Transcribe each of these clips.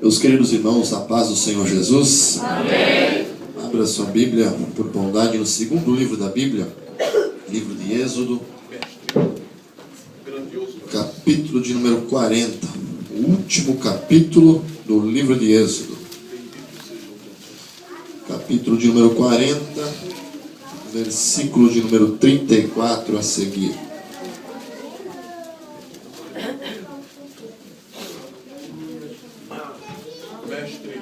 Meus queridos irmãos, a paz do Senhor Jesus. Amém. Abra sua Bíblia, por bondade, no segundo livro da Bíblia, livro de Êxodo, capítulo de número 40, o último capítulo do livro de Êxodo. Capítulo de número 40, versículo de número 34 a seguir. Mestre,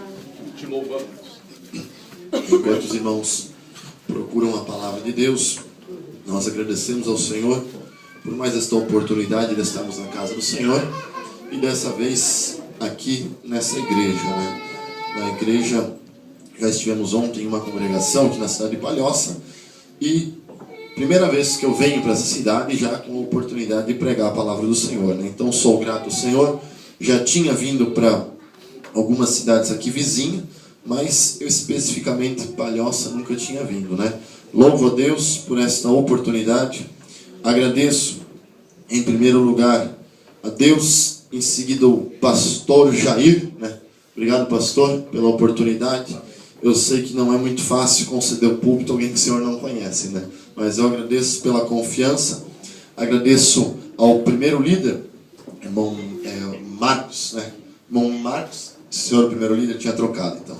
te louvamos. Enquanto os irmãos procuram a palavra de Deus, nós agradecemos ao Senhor por mais esta oportunidade de estarmos na casa do Senhor e dessa vez aqui nessa igreja, né? Na igreja, já estivemos ontem em uma congregação aqui na cidade de Palhoça e primeira vez que eu venho para essa cidade já com a oportunidade de pregar a palavra do Senhor, né? Então sou grato ao Senhor. Já tinha vindo para algumas cidades aqui vizinhas, mas eu especificamente Palhoça nunca tinha vindo, né? Louvo a Deus por esta oportunidade. Agradeço em primeiro lugar a Deus, em seguida o pastor Jair, né? Obrigado, pastor, pela oportunidade. Eu sei que não é muito fácil conceder o púlpito a alguém que o Senhor não conhece, né? Mas eu agradeço pela confiança. Agradeço ao primeiro líder, irmão Marcos, né? Irmão Marcos, o senhor, o primeiro líder, tinha trocado, então.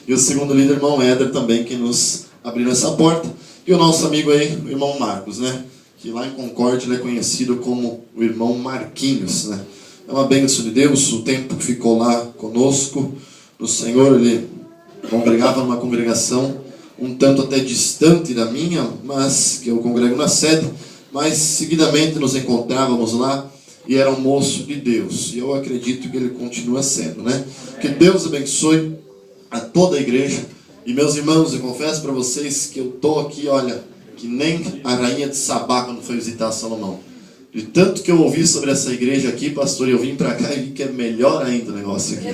E o segundo líder, irmão Éder, também, que nos abriu essa porta. E o nosso amigo aí, o irmão Marcos, né? Que lá em Concórdia ele é conhecido como o irmão Marquinhos, né? É uma bênção de Deus, o tempo que ficou lá conosco. O Senhor, ele congregava numa congregação um tanto até distante da minha, mas que eu congrego na sede, mas seguidamente nos encontrávamos lá e era um moço de Deus, e eu acredito que ele continua sendo, né? Que Deus abençoe a toda a igreja. E meus irmãos, eu confesso para vocês que eu estou aqui, olha, que nem a rainha de Sabá quando foi visitar Salomão. De tanto que eu ouvi sobre essa igreja aqui, pastor, eu vim para cá e vi que é melhor ainda o negócio aqui.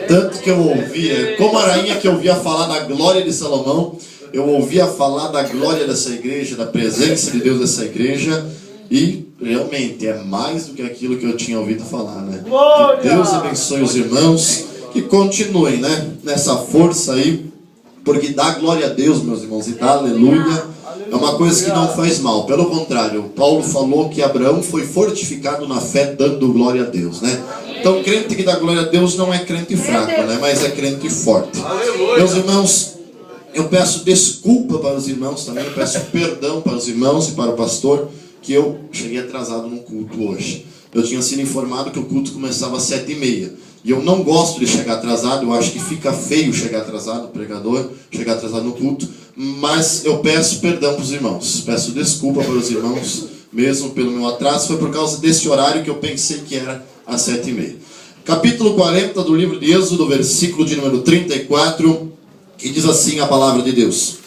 Tanto que eu ouvi, como a rainha que ouvia falar da glória de Salomão, eu ouvia falar da glória dessa igreja, da presença de Deus dessa igreja, e realmente é mais do que aquilo que eu tinha ouvido falar, né? Que Deus abençoe os irmãos, que continuem, né, nessa força aí, porque dá glória a Deus, meus irmãos, e dá aleluia. É uma coisa que não faz mal, pelo contrário, Paulo falou que Abraão foi fortificado na fé dando glória a Deus, né? Então crente que dá glória a Deus não é crente fraco, né? Mas é crente forte. Meus irmãos, eu peço desculpa para os irmãos também, eu peço perdão para os irmãos e para o pastor, que eu cheguei atrasado no culto hoje. Eu tinha sido informado que o culto começava às 7h30. E eu não gosto de chegar atrasado, eu acho que fica feio chegar atrasado, o pregador, chegar atrasado no culto. Mas eu peço perdão para os irmãos, peço desculpa para os irmãos, mesmo pelo meu atraso. Foi por causa desse horário que eu pensei que era às 7h30. Capítulo 40 do livro de Êxodo, versículo de número 34, que diz assim a palavra de Deus.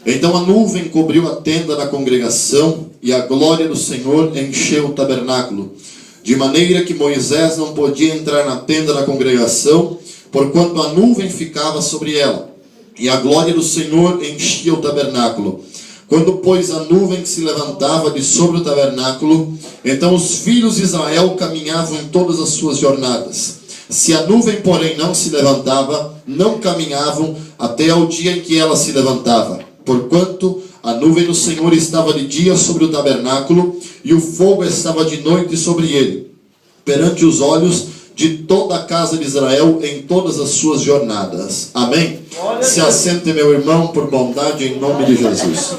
Então a nuvem cobriu a tenda da congregação e a glória do Senhor encheu o tabernáculo, de maneira que Moisés não podia entrar na tenda da congregação, porquanto a nuvem ficava sobre ela, e a glória do Senhor enchia o tabernáculo. Quando, pois, a nuvem se levantava de sobre o tabernáculo, então os filhos de Israel caminhavam em todas as suas jornadas. Se a nuvem, porém, não se levantava, não caminhavam até ao dia em que ela se levantava. Porquanto a nuvem do Senhor estava de dia sobre o tabernáculo, e o fogo estava de noite sobre ele, perante os olhos de toda a casa de Israel em todas as suas jornadas. Amém? Se assente, meu irmão, por bondade, em nome de Jesus.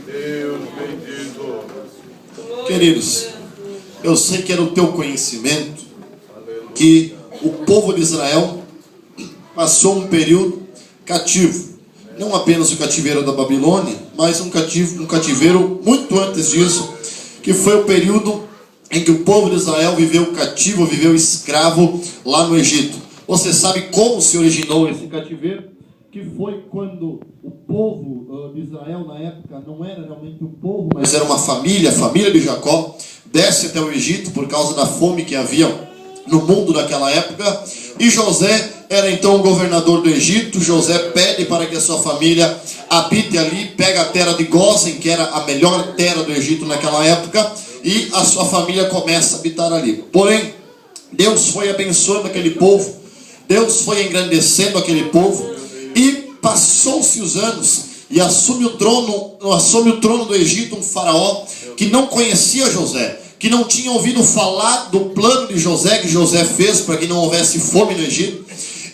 Deus bendito. Queridos, eu sei que era o teu conhecimento que o povo de Israel passou um período cativo. Não apenas o cativeiro da Babilônia, mas um cativeiro muito antes disso, que foi o período em que o povo de Israel viveu cativo, viveu escravo lá no Egito. Você sabe como se originou esse cativeiro? Que foi quando o povo de Israel na época não era realmente um povo, mas era uma família, a família de Jacó, desce até o Egito por causa da fome que havia no mundo naquela época, e José era então o governador do Egito. José pede para que a sua família habite ali, pega a terra de Gósen, que era a melhor terra do Egito naquela época, e a sua família começa a habitar ali. Porém, Deus foi abençoando aquele povo, Deus foi engrandecendo aquele povo, e passou-se os anos, e assume o trono do Egito um faraó que não conhecia José, que não tinha ouvido falar do plano de José, que José fez para que não houvesse fome no Egito.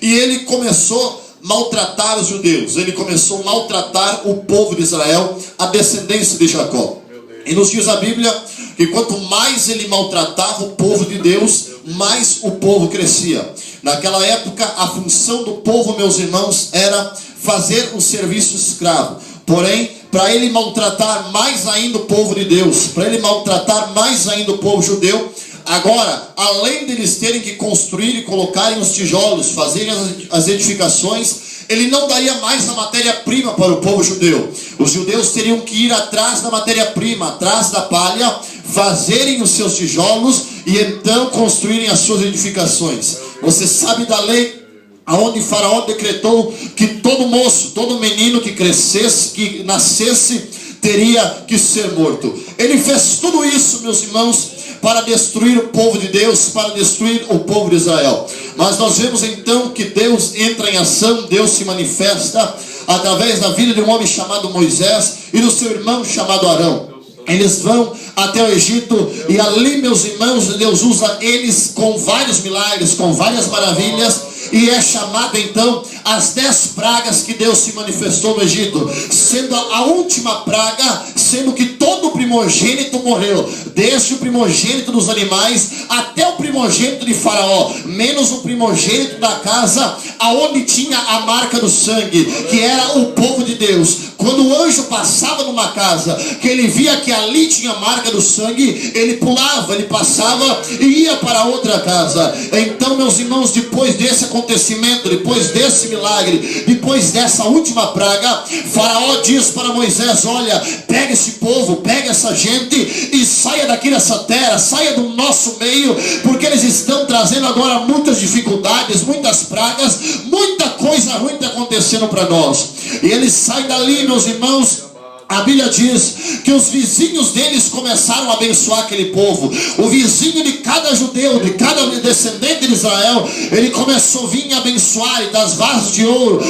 E ele começou a maltratar os judeus, ele começou a maltratar o povo de Israel, a descendência de Jacó. E nos diz a Bíblia que quanto mais ele maltratava o povo de Deus, mais o povo crescia. Naquela época, a função do povo, meus irmãos, era fazer o serviço escravo. Porém, para ele maltratar mais ainda o povo de Deus, para ele maltratar mais ainda o povo judeu, agora, além deles terem que construir e colocarem os tijolos, fazerem as edificações, ele não daria mais a matéria-prima para o povo judeu. Os judeus teriam que ir atrás da matéria-prima, atrás da palha, fazerem os seus tijolos e então construírem as suas edificações. Você sabe da lei aonde Faraó decretou que todo moço, todo menino que crescesse, que nascesse, teria que ser morto. Ele fez tudo isso, meus irmãos, para destruir o povo de Deus, para destruir o povo de Israel. Mas nós vemos então que Deus entra em ação, Deus se manifesta através da vida de um homem chamado Moisés e do seu irmão chamado Arão. Eles vão até o Egito e ali, meus irmãos, Deus usa eles com vários milagres, com várias maravilhas. E é chamado então as 10 pragas que Deus se manifestou no Egito, sendo a última praga, sendo que todo o primogênito morreu, desde o primogênito dos animais até o primogênito de Faraó, menos o primogênito da casa aonde tinha a marca do sangue, que era o povo de Deus. Quando o anjo passava numa casa, que ele via que ali tinha a marca do sangue, ele pulava, ele passava e ia para outra casa. Então, meus irmãos, depois desse acontecimento, depois desse milagre, depois dessa última praga, Faraó diz para Moisés: olha, pega esse povo, pega essa gente e saia daqui dessa terra, saia do nosso meio, porque eles estão trazendo agora muitas dificuldades, muitas pragas, muita coisa ruim está acontecendo para nós. E eles saem dali, meus irmãos. A Bíblia diz que os vizinhos deles começaram a abençoar aquele povo. O vizinho de cada judeu, de cada descendente de Israel, ele começou a vir abençoar, e das vasos de ouro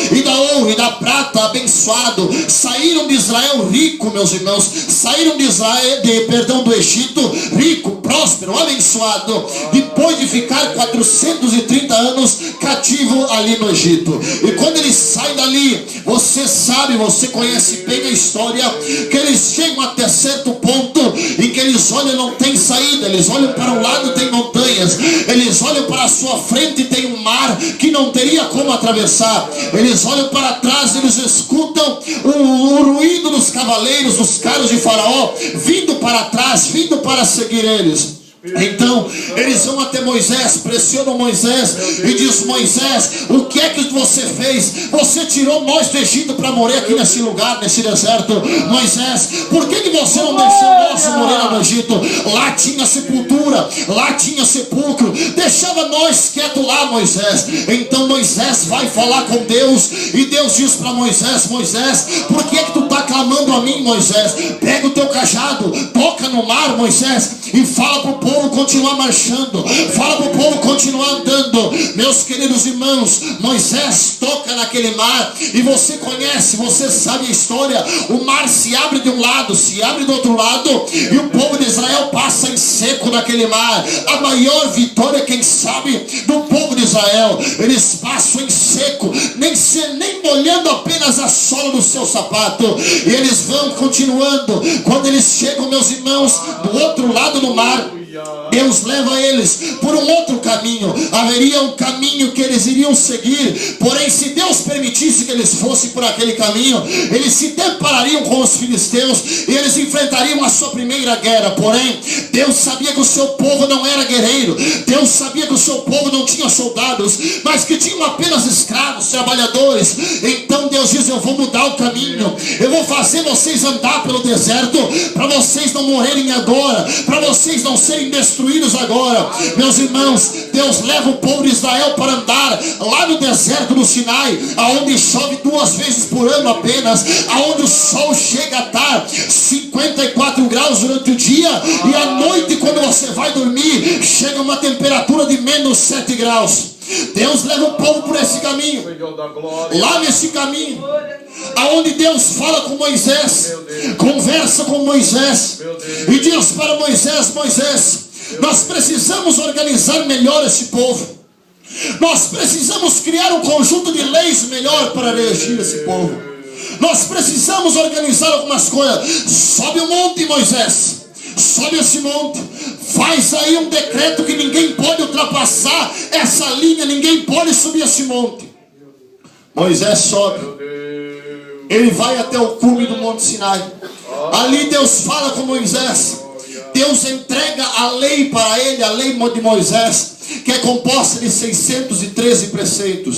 e da prata abençoado. Saíram de Israel rico, meus irmãos. Saíram de Israel, do Egito rico, próspero, abençoado, depois de ficar 430 anos cativo ali no Egito. E quando eles saem dali, você sabe, você conhece bem a história, que eles chegam até certo ponto em que eles olham, não tem saída, eles olham para um lado, tem montanhas, eles olham para a sua frente, tem um mar que não teria como atravessar, eles olham para trás, eles escutam o ruído dos cavaleiros, dos carros de Faraó vindo para trás, vindo para seguir eles. Então eles vão até Moisés, pressionam Moisés e diz: Moisés, o que é que você fez? Você tirou nós do Egito para morrer aqui nesse lugar, nesse deserto. Moisés, por que você não deixou nós morrer lá no Egito? Lá tinha sepultura, lá tinha sepulcro, deixava nós quieto lá, Moisés. Então Moisés vai falar com Deus e Deus diz para Moisés: Moisés, por que tu está clamando a mim, Moisés? Pega o teu cajado, toca no mar, Moisés, e fala para o povo continuar marchando, fala para o povo continuar andando. Meus queridos irmãos, Moisés toca naquele mar, e você conhece, você sabe a história. O mar se abre de um lado, se abre do outro lado, e o povo de Israel passa em seco naquele mar. A maior vitória, quem sabe, do povo de Israel. Eles passam em seco, nem molhando apenas a sola do seu sapato, e eles vão continuando. Quando eles chegam, meus irmãos, do outro lado do mar, Deus leva eles por um outro caminho. Haveria um caminho que eles iriam seguir, porém, se Deus permitisse que eles fossem por aquele caminho, eles se deparariam com os filisteus e eles enfrentariam a sua primeira guerra. Porém, Deus sabia que o seu povo não era guerreiro. Deus sabia que o seu povo não tinha soldados, mas que tinham apenas escravos, trabalhadores. Então Deus diz: eu vou mudar o caminho, eu vou fazer vocês andar pelo deserto, para vocês não morrerem agora, para vocês não serem destruídos agora. Meus irmãos, Deus leva o povo de Israel para andar lá no deserto do Sinai, aonde chove 2 vezes por ano apenas, aonde o sol chega a estar 54 graus durante o dia, e à noite, quando você vai dormir, chega uma temperatura de menos 7 graus. Deus leva o povo por esse caminho. Lá nesse caminho, aonde Deus fala com Moisés, conversa com Moisés e diz para Moisés: Moisés, nós precisamos organizar melhor esse povo. Nós precisamos criar um conjunto de leis melhor para regir esse povo. Nós precisamos organizar algumas coisas. Sobe o monte, Moisés. Sobe esse monte. Faz aí um decreto que ninguém pode ultrapassar essa linha. Ninguém pode subir esse monte. Moisés sobe. Ele vai até o cume do Monte Sinai. Ali Deus fala com Moisés. Deus entrega a lei para ele, a lei de Moisés, que é composta de 613 preceitos.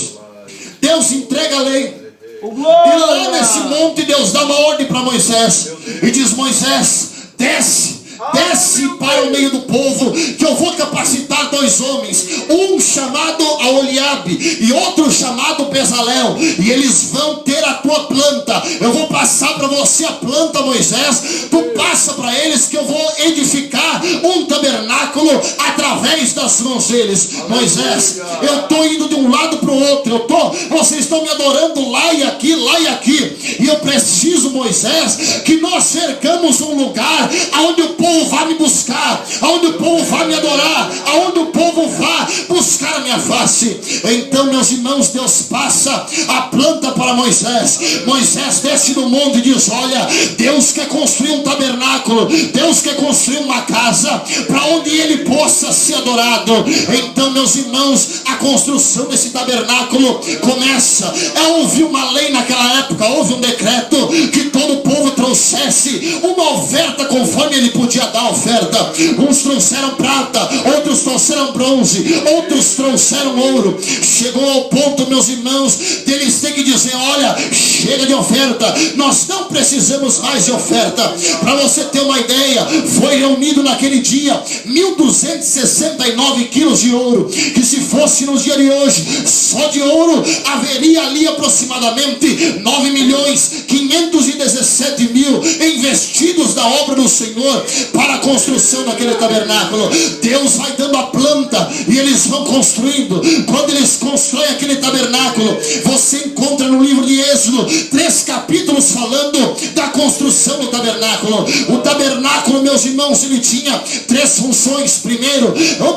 Deus entrega a lei. E lá nesse monte Deus dá uma ordem para Moisés e diz: Moisés, desce para o meio do povo, que eu vou capacitar 2 homens, um chamado Aholiabe e outro chamado Bezalel, e eles vão ter a tua planta. Eu vou passar para você a planta, Moisés. Tu passa para eles que eu vou edificar um tabernáculo através das mãos deles. Moisés, eu estou indo de um lado para o outro, vocês estão me adorando lá e aqui, e eu preciso, Moisés, que nós cercamos um lugar onde o povo vai me buscar, aonde o povo vai me adorar, aonde o povo vai buscar a minha face. Então, meus irmãos, Deus passa a planta para Moisés. Moisés desce do monte e diz: olha, Deus quer construir um tabernáculo, Deus quer construir uma casa para onde ele possa ser adorado. Então, meus irmãos, a construção desse tabernáculo começa. Houve uma lei naquela época, houve um decreto que todo o povo trouxesse uma oferta conforme ele podia dar a oferta. Uns trouxeram prata, outros trouxeram bronze, outros trouxeram ouro. Chegou ao ponto, meus irmãos, deles ter que dizer: olha, chega de oferta, nós não precisamos mais de oferta. Para você ter uma ideia, foi reunido naquele dia 1.269 quilos de ouro, que se fosse no dia de hoje, só de ouro haveria ali aproximadamente 9.517.000 investidos da obra do Senhor para a construção daquele tabernáculo. Deus vai dando a planta e eles vão construindo. Quando eles constroem aquele tabernáculo, você encontra no livro de Êxodo 3 capítulos falando da construção do tabernáculo. O tabernáculo, meus irmãos, ele tinha 3 funções. Primeiro,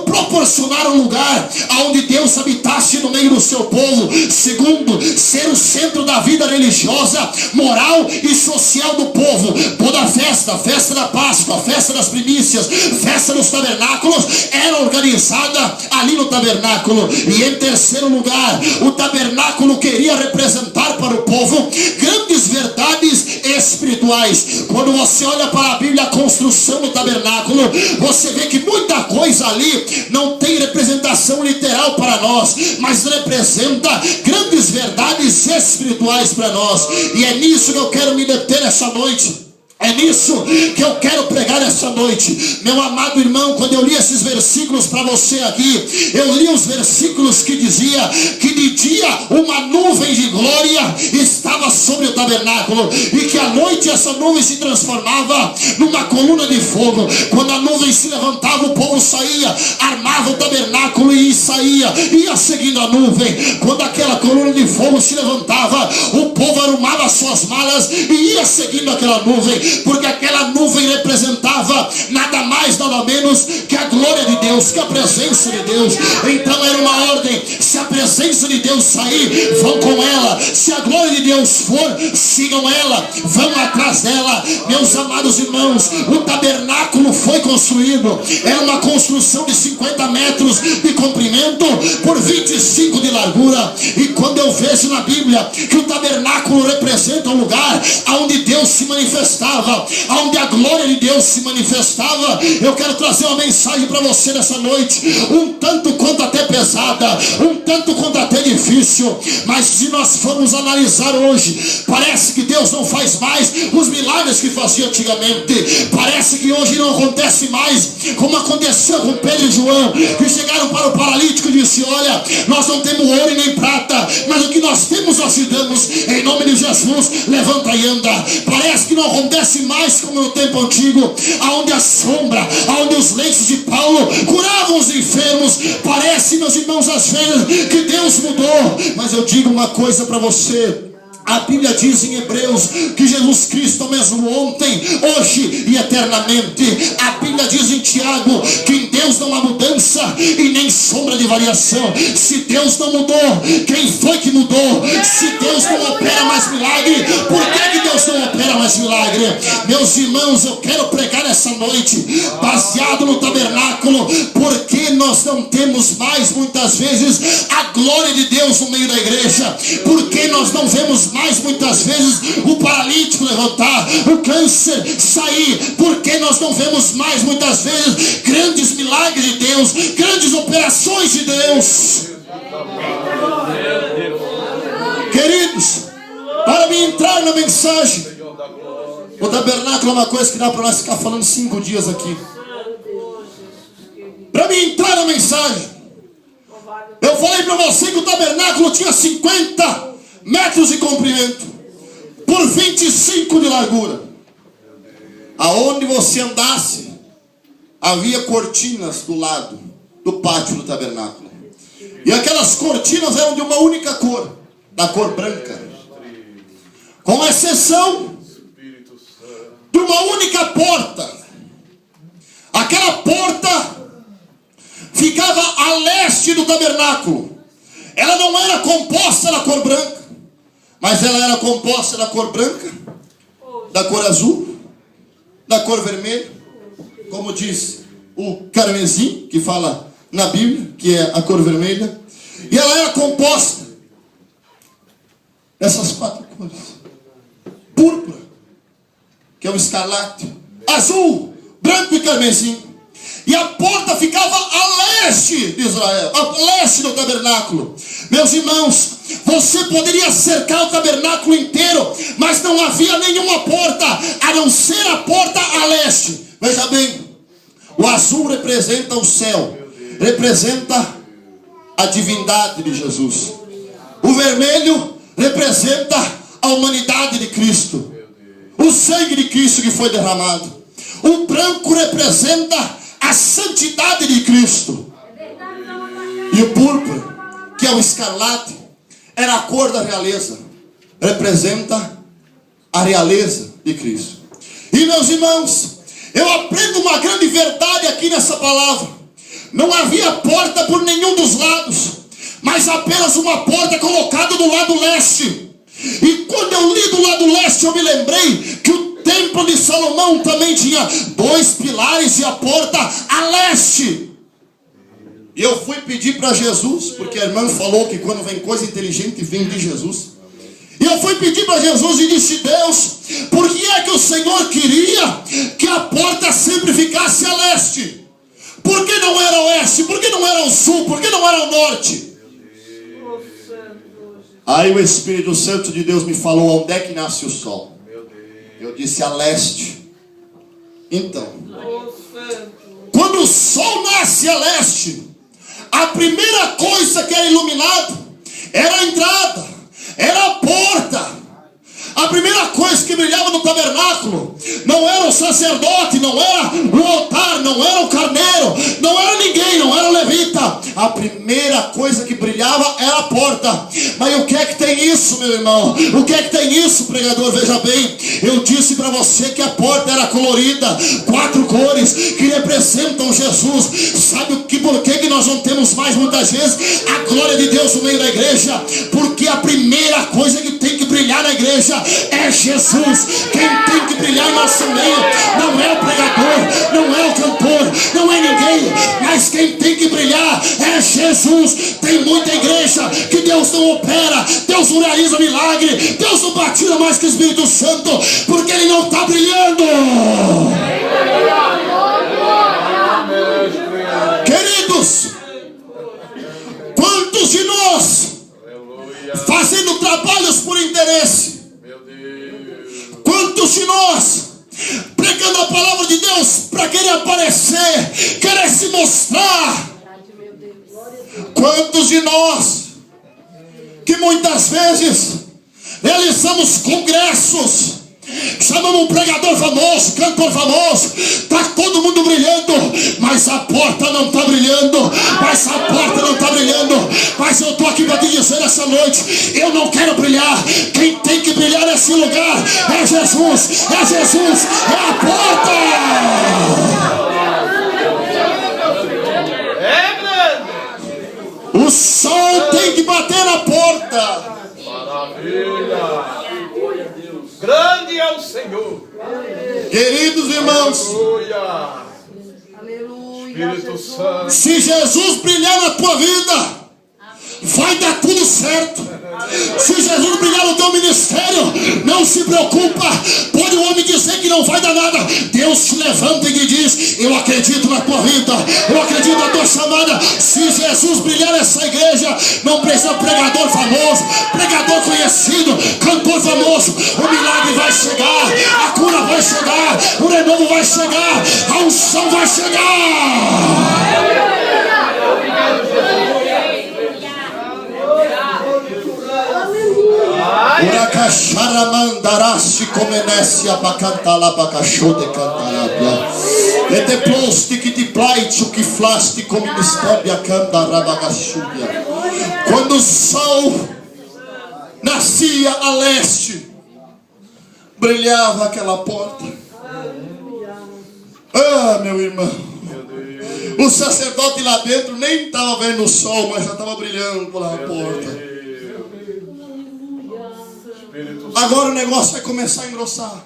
proporcionar um lugar onde Deus habitasse no meio do seu povo. Segundo, ser o centro da vida religiosa, moral e social do povo. Toda a festa da Páscoa, festa das primícias, festa dos tabernáculos, era organizada ali no tabernáculo. E em terceiro lugar, o tabernáculo queria representar para o povo grandes verdades espirituais. Quando você olha para a Bíblia, a construção do tabernáculo, você vê que muita coisa ali não tem representação literal para nós, mas representa grandes verdades espirituais para nós. E é nisso que eu quero me deter essa noite. É nisso que eu quero pregar essa noite. Meu amado irmão, quando eu li esses versículos para você aqui, eu li os versículos que dizia que de dia uma nuvem de glória estava sobre o tabernáculo, e que à noite essa nuvem se transformava numa coluna de fogo. Quando a nuvem se levantava, o povo saía, armava o tabernáculo e saía, ia seguindo a nuvem. Quando aquela coluna de fogo se levantava, o povo arrumava suas malas e ia seguindo aquela nuvem, porque aquela nuvem representava nada mais, nada menos que a glória de Deus, que a presença de Deus. Então era uma ordem: se a presença de Deus sair, vão com ela; se a glória de Deus for, sigam ela, vão atrás dela. Meus amados irmãos, o tabernáculo foi construído. Era uma construção de 50 metros de comprimento por 25 de largura. E quando eu vejo na Bíblia que o tabernáculo representa um lugar onde Deus se manifestava, onde a glória de Deus se manifestava, manifestava. Eu quero trazer uma mensagem para você nessa noite, um tanto quanto até pesada, um tanto quanto até difícil, mas se nós formos analisar hoje, parece que Deus não faz mais os milagres que fazia antigamente. Parece que hoje não acontece mais como aconteceu com Pedro e João, que chegaram para o paralítico e disse: olha, nós não temos ouro e nem prata, mas o que nós temos nós te damos, em nome de Jesus, levanta e anda. Parece que não acontece mais como no tempo antigo, aonde a sombra, aonde os lenços de Paulo curavam os enfermos. Parece, meus irmãos, às vezes que Deus mudou, mas eu digo uma coisa para você. A Bíblia diz em Hebreus que Jesus Cristo é o mesmo ontem, hoje e eternamente. A Bíblia diz em Tiago que em Deus não há mudança e nem sombra de variação. Se Deus não mudou, quem foi que mudou? Se Deus não opera mais milagre, por que Deus não opera mais milagre? Meus irmãos, eu quero pregar nessa noite, baseado no tabernáculo, porque nós não temos mais muitas vezes a glória de Deus no meio da igreja, porque nós não vemos mais muitas vezes o paralítico levantar, o câncer sair, porque nós não vemos mais muitas vezes grandes milagres de Deus, grandes operações de Deus. Queridos, para me entrar na mensagem, o tabernáculo é uma coisa que dá para nós ficar falando 5 dias aqui. Para me entrar na mensagem, eu falei para você que o tabernáculo tinha 50 metros de comprimento por 25 de largura. Aonde você andasse, havia cortinas do lado do pátio do tabernáculo, e aquelas cortinas eram de uma única cor, da cor branca, com exceção de uma única porta. Aquela porta ficava a leste do tabernáculo. Ela não era composta da cor branca, mas ela era composta da cor branca, da cor azul, da cor vermelha, como diz o carmesim, que fala na Bíblia, que é a cor vermelha. E ela era composta dessas 4 cores: púrpura, que é o escarlate, azul, branco e carmesim. E a porta ficava a leste de Israel, a leste do tabernáculo. Meus irmãos, você poderia cercar o tabernáculo inteiro, mas não havia nenhuma porta, a não ser a porta a leste. Veja bem, o azul representa o céu, representa a divindade de Jesus. O vermelho representa a humanidade de Cristo, o sangue de Cristo que foi derramado. O branco representa a santidade de Cristo. E o púrpura, que é o escarlate, era a cor da realeza, representa a realeza de Cristo. E meus irmãos, eu aprendo uma grande verdade aqui nessa palavra. Não havia porta por nenhum dos lados, mas apenas uma porta colocada do lado leste. E quando eu li do lado leste, eu me lembrei que o templo de Salomão também tinha 2 pilares e a porta a leste. E eu fui pedir para Jesus, porque a irmã falou que quando vem coisa inteligente vem de Jesus. E eu fui pedir para Jesus e disse: Deus, por que é que o Senhor queria que a porta sempre ficasse a leste? Por que não era oeste? Por que não era o sul? Por que não era o norte? Aí o Espírito Santo de Deus me falou: onde é que nasce o sol? Eu disse: a leste. Então, quando o sol nasce a leste, a primeira coisa que era iluminado era a entrada, era a porta. A primeira coisa que brilhava no tabernáculo não era o sacerdote, não era o altar, não era o carneiro, não era ninguém, não era o levita. A primeira coisa que brilhava era a porta. Mas o que é que tem isso, meu irmão? O que é que tem isso, pregador? Veja bem, eu disse para você que a porta era colorida, 4 cores que representam Jesus. Sabe por que nós não temos mais muitas vezes a glória de Deus no meio da igreja? Porque a primeira coisa que tem que brilhar na igreja é Jesus. Quem tem que brilhar em nosso meio não é o pregador, não é o cantor, não é ninguém, mas quem tem que brilhar é Jesus. Tem muita igreja que Deus não opera, Deus não realiza milagre, Deus não batiza mais que o Espírito Santo, porque Ele não está brilhando. Deus, para querer aparecer, querer se mostrar. Quantos de nós que muitas vezes realizamos congressos, chamamos um pregador famoso, cantor famoso, está todo mundo brilhando, mas a porta não está brilhando, mas a porta não está brilhando. Mas eu estou aqui para te dizer essa noite, eu não quero brilhar, quem tem que brilhar nesse lugar é Jesus, é Jesus, é a porta. O sol tem que bater na porta. Maravilha. Grande é o Senhor. Queridos irmãos, aleluia. Espírito Santo. Se Jesus brilhar na tua vida, vai dar tudo certo. Se Jesus brilhar no teu ministério, não se preocupa. Pode o homem dizer que não vai dar nada, Deus te levanta e te diz: eu acredito na tua vida, eu acredito na tua chamada. Se Jesus brilhar nessa igreja, não precisa pregador famoso, pregador conhecido, cantor famoso. O milagre vai chegar, a cura vai chegar, o renovo vai chegar, a unção vai chegar. Uracachara mandarasi comenece abacantala abacachode cantarabia. E depois de que te plaite o que flaste como ministério a cantarabagachubia. Quando o sol nascia a leste, brilhava aquela porta. Ah, meu irmão, o sacerdote lá dentro nem estava vendo o sol, mas já estava brilhando por lá a porta. Agora o negócio vai começar a engrossar.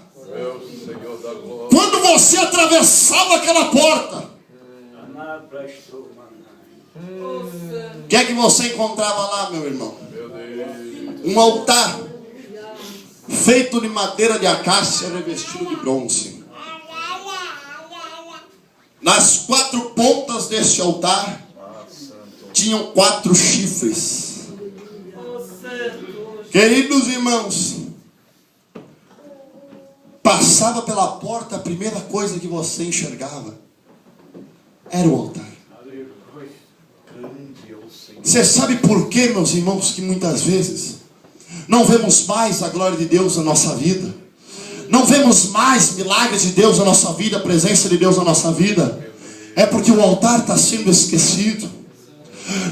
Quando você atravessava aquela porta, o que é que você encontrava lá, meu irmão? Um altar feito de madeira de acácia revestido de bronze. Nas 4 pontas deste altar tinham 4 chifres. Queridos irmãos, passava pela porta, a primeira coisa que você enxergava era o altar. Você sabe por quê, meus irmãos, que muitas vezes não vemos mais a glória de Deus na nossa vida? Não vemos mais milagres de Deus na nossa vida, a presença de Deus na nossa vida? É porque o altar está sendo esquecido.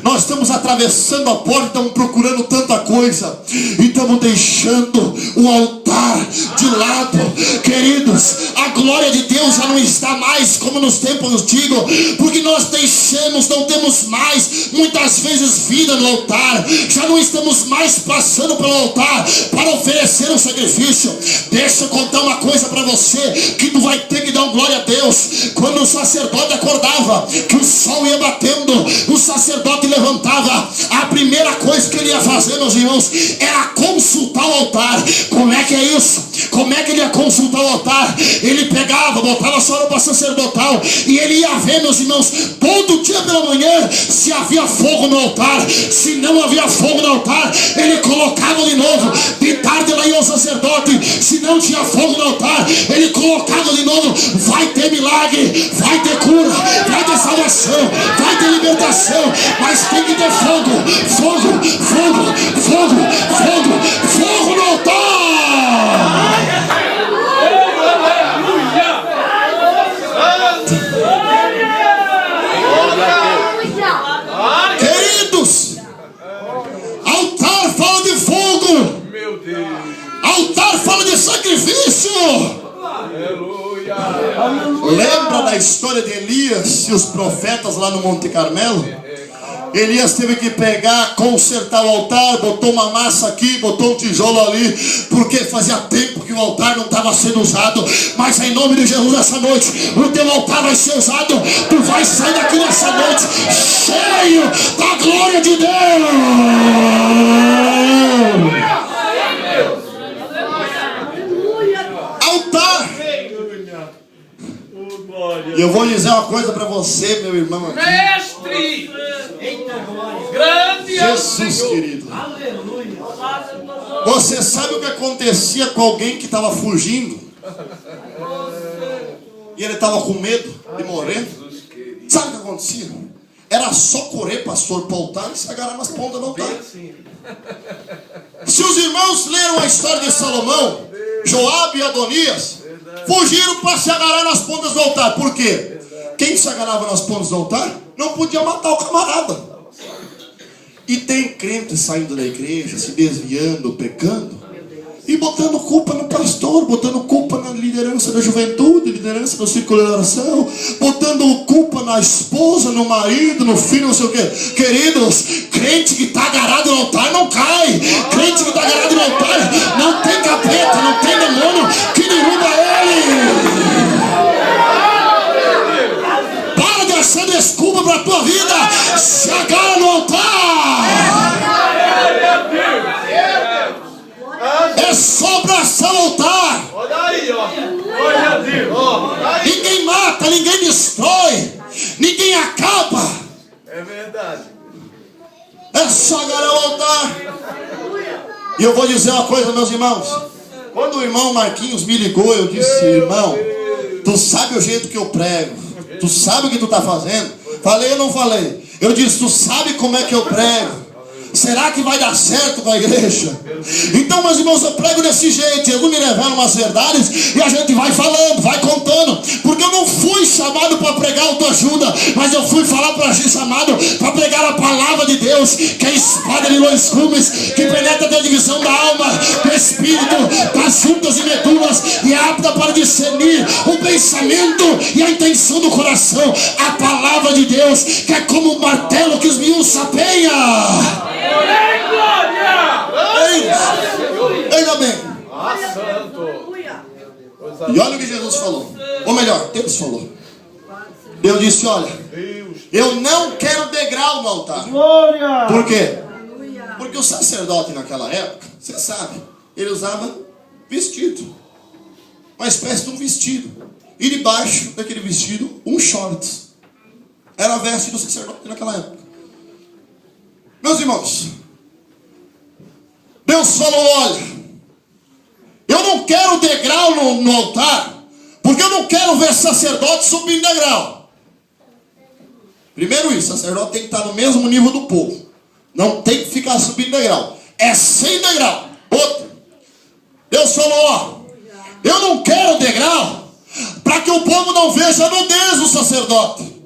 Nós estamos atravessando a porta, estamos procurando tanta coisa e estamos deixando o altar de lado. Queridos, a glória de Deus já não está mais como nos tempos antigos, porque nós deixamos, não temos mais muitas vezes vida no altar, já não estamos mais passando pelo altar para oferecer um sacrifício. Deixa eu contar uma coisa para você, que tu vai ter que dar glória a Deus. Quando o sacerdote acordava, que o sol ia batendo, o sacerdote levantava, a primeira coisa que ele ia fazer, meus irmãos, era consultar o altar. Como é que é isso? Como é que ele ia consultar o altar? Ele pegava, botava a sua roupa sacerdotal e ele ia ver, meus irmãos, todo dia pela manhã, se havia fogo no altar. Se não havia fogo no altar, ele colocava de novo. De tarde lá ia o sacerdote, se não tinha fogo no altar, ele colocava de novo. Vai ter milagre, vai ter cura, vai ter salvação, vai ter libertação, mas tem que ter fogo, fogo, fogo, fogo, fogo, fogo no altar. Queridos, altar fala de fogo, altar fala de sacrifício. Lembra da história de Elias e os profetas lá no Monte Carmelo? Elias teve que pegar, consertar o altar, botou uma massa aqui, botou um tijolo ali, porque fazia tempo que o altar não estava sendo usado. Mas em nome de Jesus, essa noite, o teu altar vai ser usado. Tu vai sair daqui nessa noite cheio da glória de Deus. Altar. E eu vou dizer uma coisa para você, meu irmão aqui. Mestre! Grande Jesus, querido. Você sabe o que acontecia com alguém que estava fugindo? E ele estava com medo de morrer. Sabe o que acontecia? Era só correr, pastor, para o altar e se agarrar nas pontas do altar. Se os irmãos leram a história de Salomão, Joabe e Adonias, fugiram para se agarrar nas pontas do altar. Por quê? Quem se agarrava nas pontas do altar não podia matar o camarada. E tem crentes saindo da igreja, se desviando, pecando, e botando culpa no pastor, botando culpa na liderança da juventude, liderança do círculo de oração, botando culpa na esposa, no marido, no filho, não sei o quê. Queridos, crente que está agarrado no altar não cai. Crente que está agarrado no altar não tem capeta, não tem demônio que derruba ele. Para de achar desculpa para a tua vida. Se agarra no altar. É só abraçar o altar. Olha aí, ó. Olha Deus. Ninguém mata, ninguém destrói, ninguém acaba. É verdade. É só agarrar o altar. E eu vou dizer uma coisa, meus irmãos. Quando o irmão Marquinhos me ligou, eu disse: irmão, tu sabe o jeito que eu prego, tu sabe o que tu está fazendo? Falei ou não falei? Eu disse: tu sabe como é que eu prego? Será que vai dar certo com a igreja? Então, meus irmãos, eu prego desse jeito. Eu me revelo umas verdades e a gente vai falando, vai contando. Porque eu não fui chamado para pregar autoajuda, mas eu fui chamado para pregar a palavra de Deus, que é a espada de dois gumes, que penetra até a divisão da alma, do espírito, das juntas e medulas, e é apta para discernir o pensamento e a intenção do coração. A palavra de Deus, que é como um martelo que os miúdos sapeiam. Veja bem. E olha o que Jesus falou. Ou melhor, Deus falou. Deus disse: olha, eu não quero degrau no altar. Por quê? Porque o sacerdote naquela época, você sabe, ele usava vestido, uma espécie de um vestido, e debaixo daquele vestido um shorts. Era a veste do sacerdote naquela época. Meus irmãos, Deus falou: olha, eu não quero degrau no altar, porque eu não quero ver sacerdote subindo degrau. Primeiro isso, sacerdote tem que estar no mesmo nível do povo, não tem que ficar subindo degrau, é sem degrau. Outro, Deus falou: ó, eu não quero degrau para que o povo não veja a nudez do sacerdote.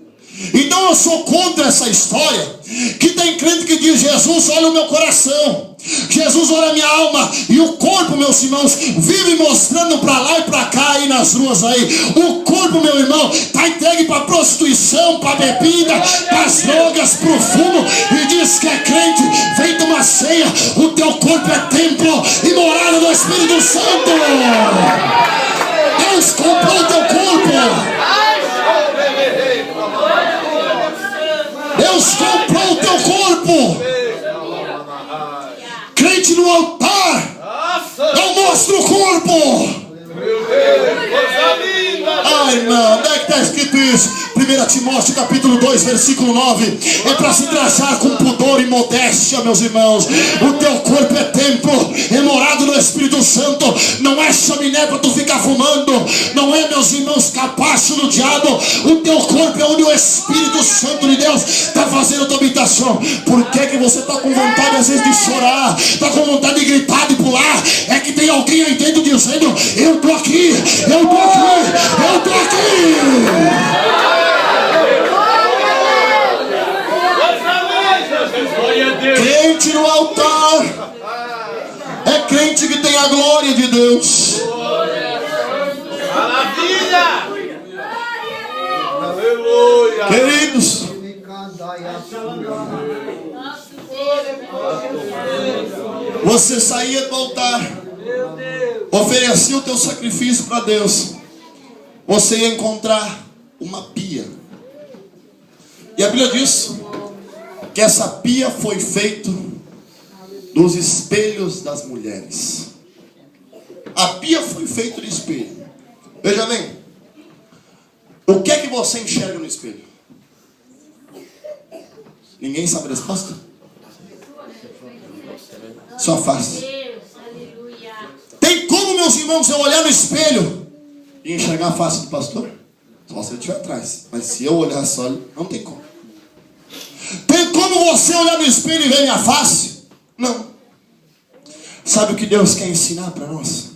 Então eu sou contra essa história, que tem crente que diz: Jesus olha o meu coração, Jesus olha a minha alma, e o corpo, meus irmãos, vive mostrando para lá e para cá aí nas ruas aí. O corpo, meu irmão, está entregue para prostituição, para bebida, para as drogas, para o fumo, e diz que é crente. Vem tomar ceia, o teu corpo é templo e morada do Espírito Santo. Deus comprou o teu corpo. Deus comprou o teu corpo. Crente no altar não mostra o corpo. Ai, irmão, onde é que está escrito isso? 1 Timóteo capítulo 2, versículo 9. É para se trajar com pudor e modéstia, meus irmãos. O teu corpo é templo, é morado no Espírito Santo. Não é chaminé para tu ficar fumando. Não é, meus irmãos, capacho do diabo. O teu corpo é onde o Espírito Santo de Deus está fazendo a tua habitação. Por que você está com vontade às vezes de chorar, está com vontade de gritar, de pular? É que tem alguém aí dentro dizendo: eu estou aqui, eu estou aqui, eu estou aqui. Crente no altar é crente que tem a glória de Deus. Maravilha! Aleluia! Queridos, você saía do altar, oferecia o teu sacrifício para Deus, você ia encontrar uma pia. E a Bíblia diz que essa pia foi feita dos espelhos das mulheres. A pia foi feita de espelho. Veja bem, o que é que você enxerga no espelho? Ninguém sabe a resposta? Sua face. Tem como, meus irmãos, eu olhar no espelho e enxergar a face do pastor? Só se ele estiver atrás. Mas se eu olhar só, não tem como. Tem como você olhar no espelho e ver minha face? Não. Sabe o que Deus quer ensinar para nós?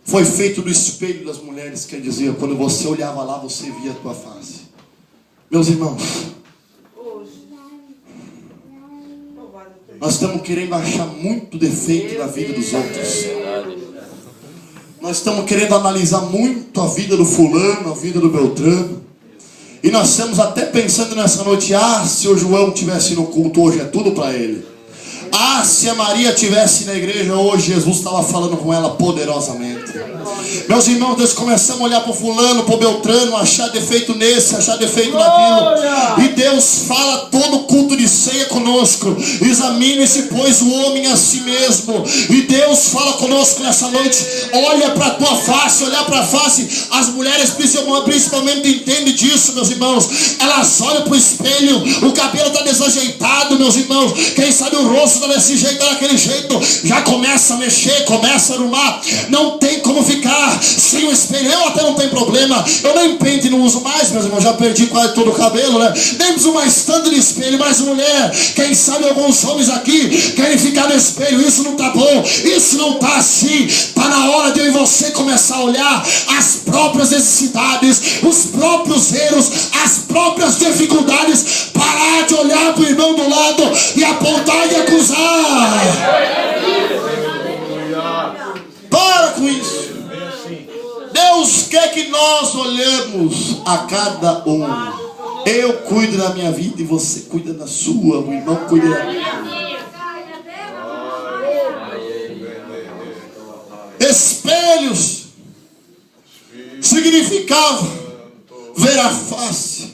Foi feito do espelho das mulheres, quer dizer, quando você olhava lá, você via a tua face. Meus irmãos, nós estamos querendo achar muito defeito na vida dos outros. Nós estamos querendo analisar muito a vida do fulano, a vida do Beltrano. E nós estamos até pensando nessa noite, se o João estivesse no culto hoje, é tudo para ele. Se a Maria estivesse na igreja hoje, Jesus estava falando com ela poderosamente. Meus irmãos, nós começamos a olhar para o fulano, para o Beltrano, achar defeito nesse, achar defeito naquilo. E Deus fala todo culto de ceia conosco. Examine-se, pois, o homem a si mesmo. E Deus fala conosco nessa noite. Olha para a tua face, olhar para a face. As mulheres principalmente entendem disso, meus irmãos. Elas olham para o espelho, o cabelo está desajeitado, meus irmãos. Quem sabe o rosto está desse jeito, daquele jeito, já começa a mexer, começa a arrumar. Não tem como ficar sem o espelho. Eu até não tenho problema, eu nem pente não uso mais, meus irmãos, já perdi quase todo o cabelo, né? Nem uso mais tanto de espelho. Mas mulher, quem sabe alguns homens aqui querem ficar no espelho. Isso não tá bom, isso não tá assim. Tá na hora de eu e você começar a olhar as próprias necessidades, os próprios erros, as próprias dificuldades. Parar de olhar para o irmão do lado e apontar e acusar. Para com isso. Deus quer que nós olhemos a cada um. Eu cuido da minha vida e você cuida da sua. O irmão cuida da minha. Espelhos significava ver a face,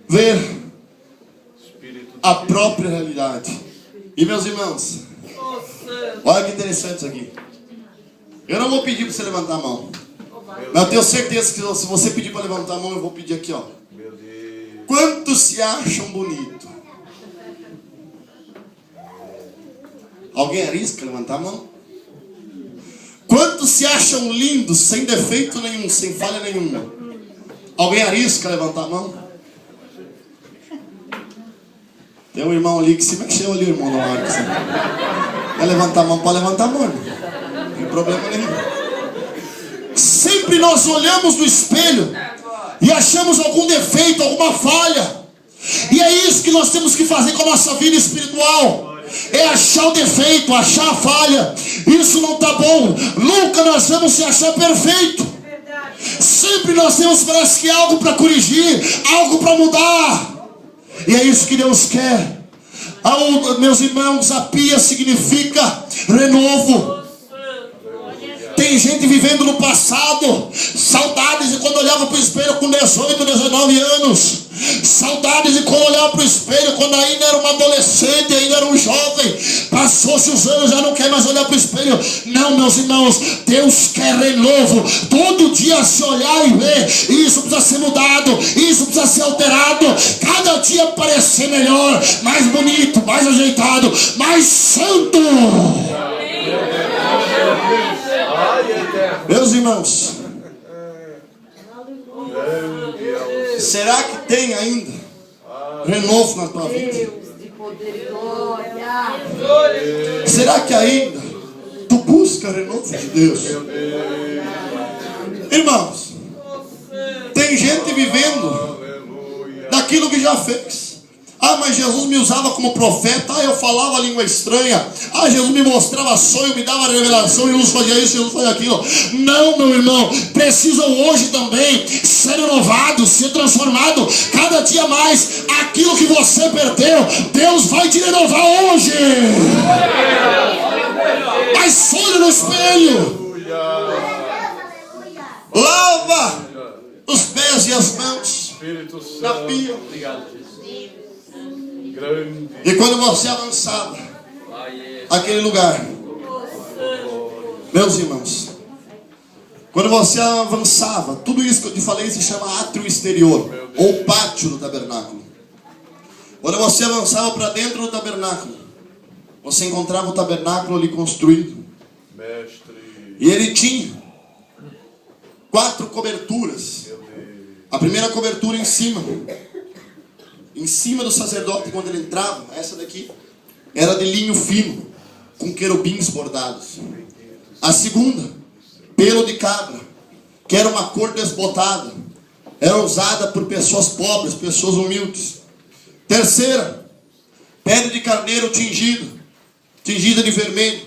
ver a própria realidade. E meus irmãos, olha que interessante isso aqui. Eu não vou pedir para você levantar a mão, mas eu tenho certeza que se você pedir para levantar a mão, eu vou pedir aqui, ó. Quantos se acham bonito? Alguém arrisca levantar a mão? Quantos se acham lindos, sem defeito nenhum, sem falha nenhuma? Alguém arrisca levantar a mão? Tem um irmão ali que se mexeu ali, irmão do Marcos. Quer levantar a mão? Pode levantar a mão, irmão. Não tem problema nenhum. Sempre nós olhamos no espelho e achamos algum defeito, alguma falha. E é isso que nós temos que fazer com a nossa vida espiritual. É achar o defeito, achar a falha. Isso não está bom. Nunca nós vamos se achar perfeito. Sempre nós temos, parece que, algo para corrigir, algo para mudar. E é isso que Deus quer. Meus irmãos, a pia significa renovo. Tem gente vivendo no passado. Saudades de quando olhava para o espelho com 18, 19 anos. Saudades de quando olhava para o espelho quando ainda era uma adolescente, ainda era um jovem. Passou-se os anos, já não quer mais olhar para o espelho. Não, meus irmãos, Deus quer renovo. Todo dia se olhar e ver, isso precisa ser mudado, isso precisa ser alterado. Cada dia parecer melhor, mais bonito, mais ajeitado, mais santo. Meus irmãos, será que tem ainda renovo na tua vida? Será que ainda tu busca renovo de Deus? Irmãos, tem gente vivendo daquilo que já fez. Mas Jesus me usava como profeta. Eu falava língua estranha. Jesus me mostrava sonho, me dava revelação. Jesus fazia isso, Jesus fazia aquilo. Não, meu irmão, precisam hoje também ser renovados, ser transformados cada dia mais. Aquilo que você perdeu, Deus vai te renovar hoje. Mas olha no espelho, lava os pés e as mãos na pia. E quando você avançava aquele lugar, meus irmãos, quando você avançava, tudo isso que eu te falei se chama átrio exterior, ou pátio do tabernáculo. Quando você avançava para dentro do tabernáculo, você encontrava o tabernáculo ali construído. E ele tinha 4 coberturas. A primeira cobertura em cima do sacerdote, quando ele entrava, essa daqui, era de linho fino, com querubins bordados. A segunda, pelo de cabra, que era uma cor desbotada, era usada por pessoas pobres, pessoas humildes. Terceira, pele de carneiro tingida de vermelho.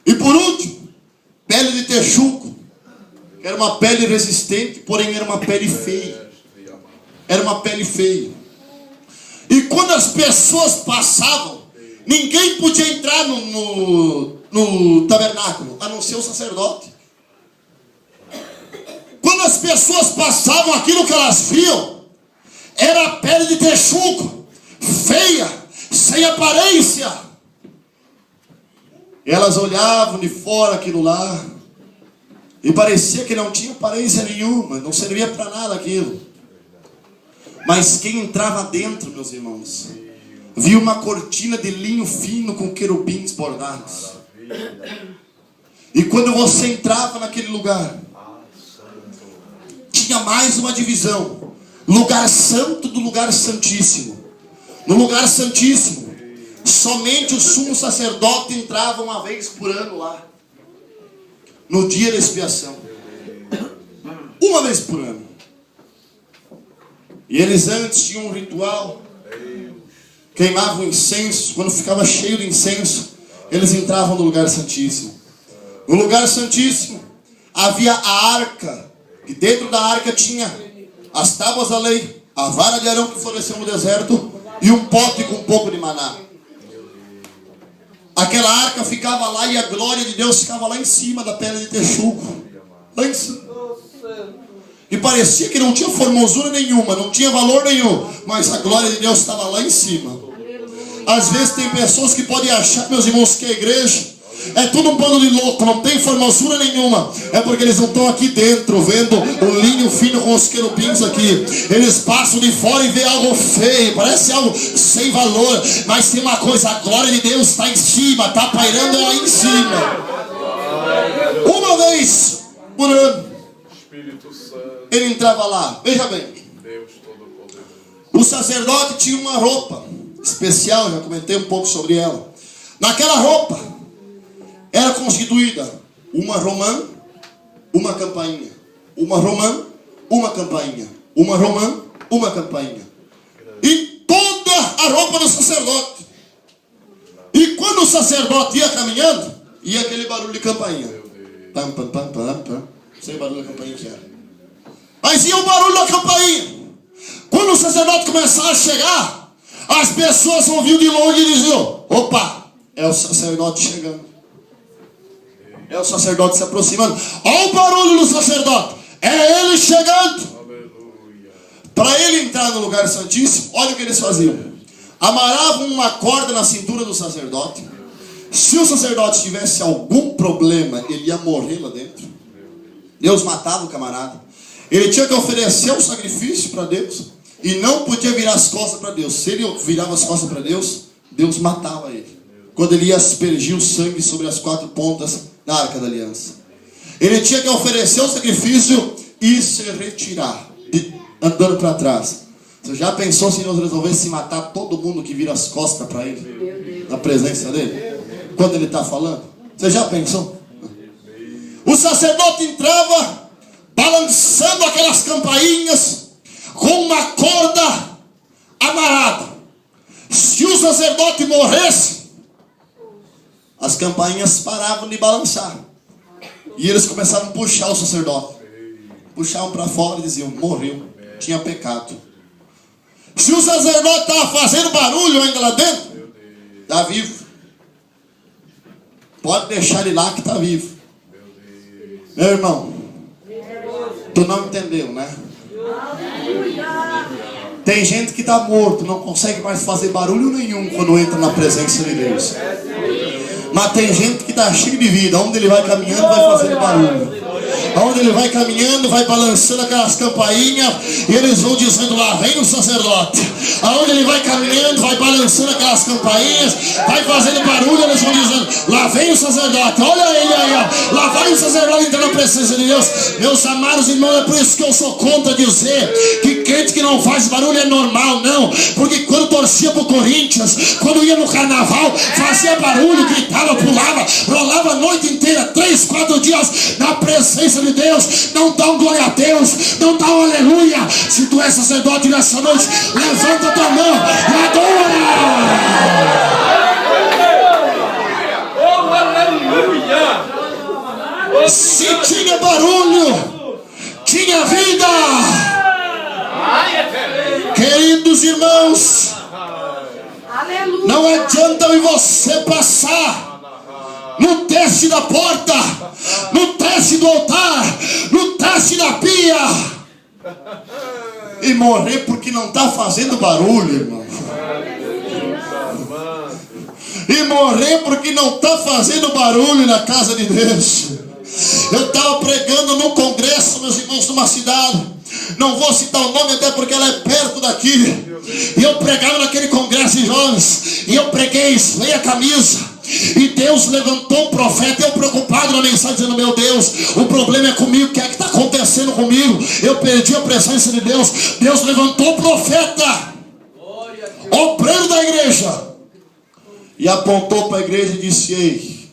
E por último, pele de texugo, que era uma pele resistente, porém era uma pele feia. Era uma pele feia. E quando as pessoas passavam, ninguém podia entrar no tabernáculo, a não ser o sacerdote. Quando as pessoas passavam, aquilo que elas viam era a pele de texugo, feia, sem aparência. Elas olhavam de fora aquilo lá e parecia que não tinha aparência nenhuma, não servia para nada aquilo. Mas quem entrava dentro, meus irmãos, via uma cortina de linho fino com querubins bordados. E quando você entrava naquele lugar, tinha mais uma divisão: lugar santo do lugar santíssimo. No lugar santíssimo, somente o sumo sacerdote entrava uma vez por ano lá, no dia da expiação, uma vez por ano. E eles antes tinham um ritual, queimavam incenso. Quando ficava cheio de incenso, eles entravam no lugar santíssimo. No lugar santíssimo havia a arca, e dentro da arca tinha as tábuas da lei, a vara de Arão que floresceu no deserto e um pote com um pouco de maná. Aquela arca ficava lá e a glória de Deus ficava lá em cima da pele de texugo, lá em cima. E parecia que não tinha formosura nenhuma, não tinha valor nenhum, mas a glória de Deus estava lá em cima. Às vezes tem pessoas que podem achar, meus irmãos, que a igreja é tudo um bando de louco, não tem formosura nenhuma. É porque eles não estão aqui dentro vendo o linho fino com os querubins aqui. Eles passam de fora e vê algo feio, parece algo sem valor. Mas tem uma coisa: a glória de Deus está em cima, está pairando lá em cima. Uma vez por ano ele entrava lá. Veja bem, o sacerdote tinha uma roupa especial, já comentei um pouco sobre ela. Naquela roupa era constituída uma romã, uma campainha, uma romã, uma campainha, uma romã, uma campainha, e toda a roupa do sacerdote. E quando o sacerdote ia caminhando, ia aquele barulho de campainha, pam, pam, pam, pam, pam. Não sei o barulho da campainha que era, mas ia o barulho da campainha. Quando o sacerdote começava a chegar, as pessoas ouviam de longe e diziam: opa, é o sacerdote chegando. É o sacerdote se aproximando. Olha o barulho do sacerdote, é ele chegando. Para ele entrar no lugar santíssimo, olha o que eles faziam: amarravam uma corda na cintura do sacerdote. Se o sacerdote tivesse algum problema, ele ia morrer lá dentro. Deus matava o camarada. Ele tinha que oferecer um sacrifício para Deus e não podia virar as costas para Deus. Se ele virava as costas para Deus, Deus matava ele, quando ele ia aspergir o sangue sobre as 4 pontas da Arca da Aliança. Ele tinha que oferecer o sacrifício e se retirar, andando para trás. Você já pensou se Deus resolvesse matar todo mundo que vira as costas para ele, na presença dele, quando ele está falando? Você já pensou? O sacerdote entrava balançando aquelas campainhas com uma corda amarrada. Se o sacerdote morresse, as campainhas paravam de balançar e eles começavam a puxar o sacerdote, puxavam para fora e diziam: morreu, tinha pecado. Se o sacerdote estava fazendo barulho ainda lá dentro, está vivo, pode deixar ele lá que está vivo. Meu irmão, tu não entendeu, né? Tem gente que está morto, não consegue mais fazer barulho nenhum quando entra na presença de Deus. Mas tem gente que está cheio de vida. Onde ele vai caminhando, vai fazendo barulho. Onde ele vai caminhando, vai balançando aquelas campainhas, e eles vão dizendo: lá vem o sacerdote. Aonde ele vai caminhando, vai balançando aquelas campainhas, vai fazendo barulho, eles vão dizendo: lá vem o sacerdote, olha ele aí, ó. Lá vai o sacerdote entrando na presença de Deus. Meus amados irmãos, é por isso que eu sou contra dizer que crente que não faz barulho é normal, não. Porque quando torcia pro Corinthians, quando ia no carnaval, fazia barulho, gritava, pulava, rolava a noite inteira, 3, 4 dias na presença de Deus. Não dá um glória a Deus, não dá um aleluia. Se tu é sacerdote nessa noite, levanta a tua mão e adora. Oh, aleluia! Se tinha barulho, tinha vida. Queridos irmãos, não adianta eu e você passar no teste da porta, no teste do altar, no teste da pia e morrer porque não está fazendo barulho, irmão. E morrer porque não está fazendo barulho na casa de Deus. Eu estava pregando num congresso, meus irmãos, numa cidade, não vou citar o nome até porque ela é perto daqui, e eu pregava naquele congresso de jovens, e eu preguei, suei a camisa, e Deus levantou um profeta. Eu preocupado na mensagem, dizendo: meu Deus, o problema é comigo, o que é que está acontecendo comigo? Eu perdi a presença de Deus. Deus levantou o profeta, obreiro da igreja, e apontou para a igreja e disse: ei,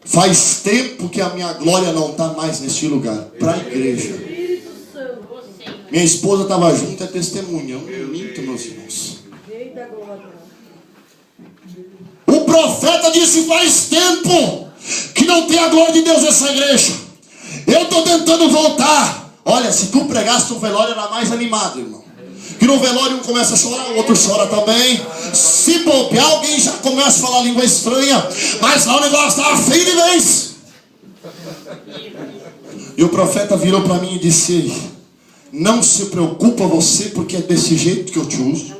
faz tempo que a minha glória não está mais neste lugar. Para a igreja. Minha esposa estava junto, é testemunha. Eu não minto, meus irmãos. O profeta disse: faz tempo que não tem a glória de Deus nessa igreja. Eu estou tentando voltar. Olha, se tu pregasse no velório, era mais animado, irmão. Que no velório um começa a chorar, o outro chora também. Se bobear, alguém já começa a falar língua estranha. Mas lá o negócio estava feio de vez. E o profeta virou para mim e disse: não se preocupa você, porque é desse jeito que eu te uso.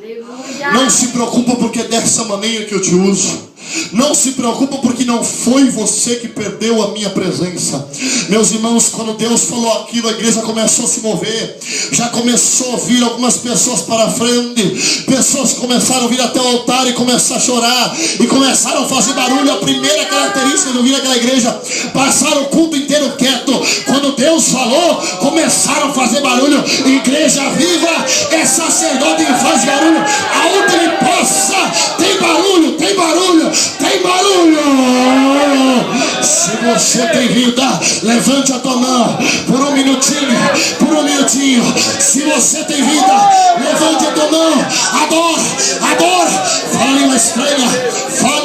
Não se preocupa porque é dessa maneira que eu te uso. Não se preocupa porque não foi você que perdeu a minha presença. Meus irmãos, quando Deus falou aquilo, a igreja começou a se mover. Já começou a vir algumas pessoas para a frente. Pessoas começaram a vir até o altar e começaram a chorar. E começaram a fazer barulho. A primeira característica de eu vir naquela igreja: passaram o culto inteiro quieto. Quando Deus falou, começaram a fazer barulho. Igreja viva é sacerdote que faz barulho. Aonde ele possa, tem barulho, tem barulho. Tem barulho. Se você tem vida, levante a tua mão por um minutinho, por um minutinho. Se você tem vida, levante a tua mão. Adora, adora. Fala em uma estranha. Fala.